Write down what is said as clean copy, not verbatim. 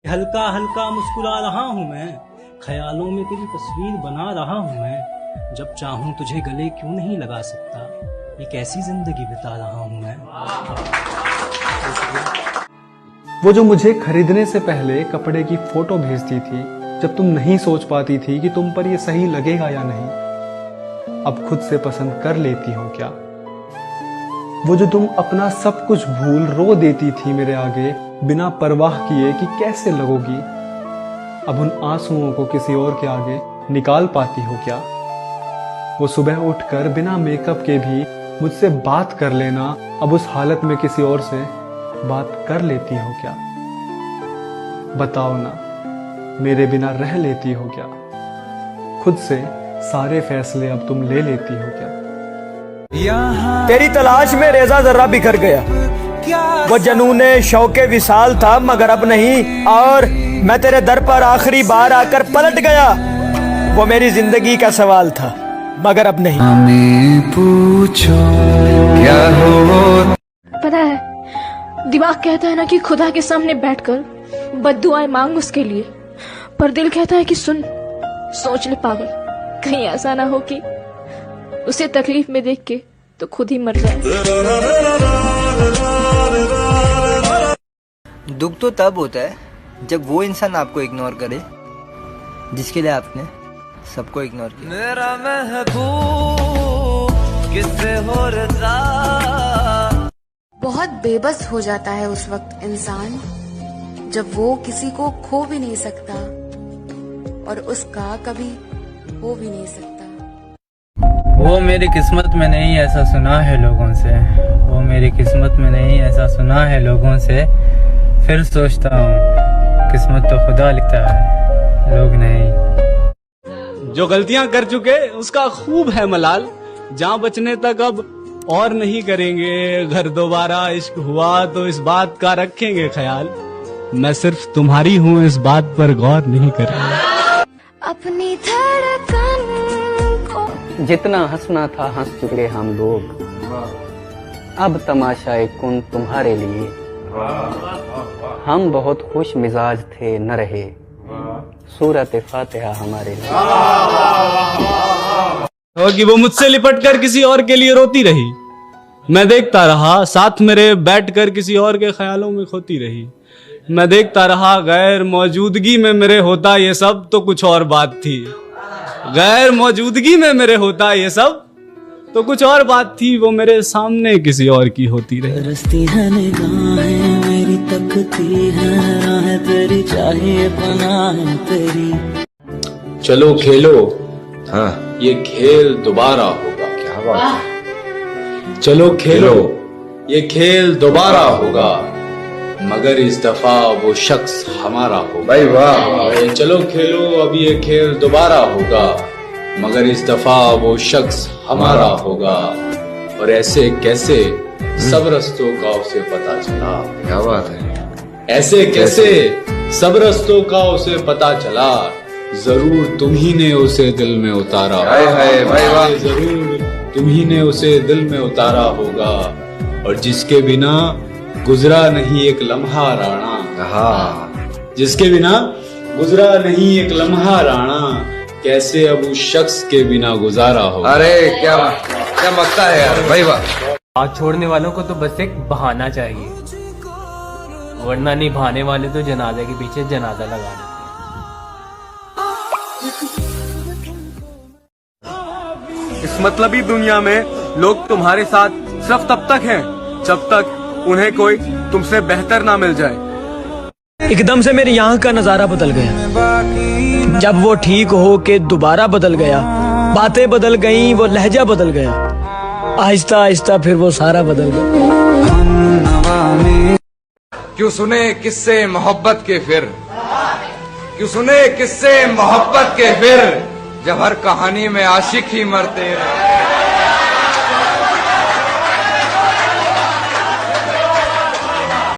हल्का हल्का मुस्कुरा रहा हूँ मैं, ख्यालों में तेरी तस्वीर बना रहा हूँ मैं। जब चाहूँ तुझे गले क्यों नहीं लगा सकता, एक ऐसी जिंदगी बिता रहा हूँ मैं। वो जो मुझे खरीदने से पहले कपड़े की फोटो भेजती थी, जब तुम नहीं सोच पाती थी कि तुम पर ये सही लगेगा या नहीं, अब खुद से पसंद कर लेती हो क्या? वो जो तुम अपना सब कुछ भूल रो देती थी मेरे आगे बिना परवाह किए कि कैसे लगोगी, अब उन आंसुओं को किसी और के आगे निकाल पाती हो क्या? वो सुबह उठकर बिना मेकअप के भी मुझसे बात कर लेना, अब उस हालत में किसी और से बात कर लेती हो क्या? बताओ ना, मेरे बिना रह लेती हो क्या? खुद से सारे फैसले अब तुम ले लेती हो क्या? तेरी तलाश में रेजा जर्रा बिखर गया, वो जनूने शौके विसाल था मगर अब नहीं, और मैं तेरे दर पर आखिरी बार आकर पलट गया, वो मेरी जिंदगी का सवाल था मगर अब नहीं। हमें पूछो क्या हो। पता है, दिमाग कहता है ना कि खुदा के सामने बैठकर बद्दुआएं मांग उसके लिए, पर दिल कहता है कि सुन, सोच ले पागल, कहीं ऐसा ना हो कि उसे तकलीफ में देख के तो खुद ही मर जाए। दुख तो तब होता है जब वो इंसान आपको इग्नोर करे जिसके लिए आपने सबको इग्नोर किया। मेरा महबूब किससे हो रज़ा। बहुत बेबस हो जाता है उस वक्त इंसान जब वो किसी को खो भी नहीं सकता और उसका कभी हो भी नहीं सकता। वो मेरी किस्मत में नहीं ऐसा सुना है लोगों से, वो मेरी किस्मत में नहीं ऐसा सुना है लोगों से। फिर सोचता हूँ किस्मत तो खुदा लिखता है, लोग नहीं। जो गलतियां कर चुके उसका खूब है मलाल, जहाँ बचने तक अब और नहीं करेंगे। घर दोबारा इश्क हुआ तो इस बात का रखेंगे ख्याल, मैं सिर्फ तुम्हारी हूँ इस बात पर गौर नहीं करेंगे। अपनी धड़कन को जितना हंसना था हंस चुके हम लोग, अब तमाशाए कुन तुम्हारे लिए। हम बहुत खुश मिजाज थे न रहे, सूरत फातिहा हमारे लिए। कि वो मुझसे लिपट कर किसी और के लिए रोती रही, मैं देखता रहा साथ मेरे बैठ कर किसी और के ख्यालों में खोती रही। मैं देखता रहा गैर मौजूदगी में मेरे होता ये सब तो कुछ और बात थी, गैर मौजूदगी में मेरे होता ये सब तो कुछ और बात थी, वो मेरे सामने किसी और की होती रही। रस्ती है निगाहें मेरी तकती है राह तेरी, चाहिए पनाह तेरी। चलो खेलो, हाँ ये खेल दोबारा होगा। क्या बात है। चलो खेलो, ये खेल दोबारा होगा, मगर इस दफा वो शख्स हमारा होगा। भाई वाह। चलो खेलो, अब ये खेल दोबारा होगा, मगर इस दफा वो शख्स हमारा होगा। और ऐसे कैसे सब रस्तों का उसे पता चला। क्या बात है। ऐसे कैसे सब रस्तों का उसे पता चला, जरूर तुम्ही ने उसे दिल में उतारा। जरूर तुम्ही ने उसे दिल में उतारा होगा, और जिसके बिना गुजरा नहीं एक लम्हा राणा। जिसके बिना गुजरा नहीं एक लम्हा राणा, कैसे अब उस शख्स के बिना गुजारा हो। अरे क्या मक्का है यार, भाई वाह। हाथ छोड़ने वालों को तो बस एक बहाना चाहिए, वरना निभाने वाले तो जनाजे के पीछे जनाजा लगा देते। इस मतलबी दुनिया में लोग तुम्हारे साथ सिर्फ तब तक हैं जब तक उन्हें कोई तुमसे बेहतर ना मिल जाए। एकदम से मेरे यहाँ का नजारा बदल गया, जब वो ठीक हो के दोबारा बदल गया। बातें बदल गईं, वो लहजा बदल गया, आहिस्ता आहिस्ता फिर वो सारा बदल गया। क्यों सुने किस्से मोहब्बत के फिर, क्यों सुने किस्से मोहब्बत के फिर, जब हर कहानी में आशिक ही मरते हैं।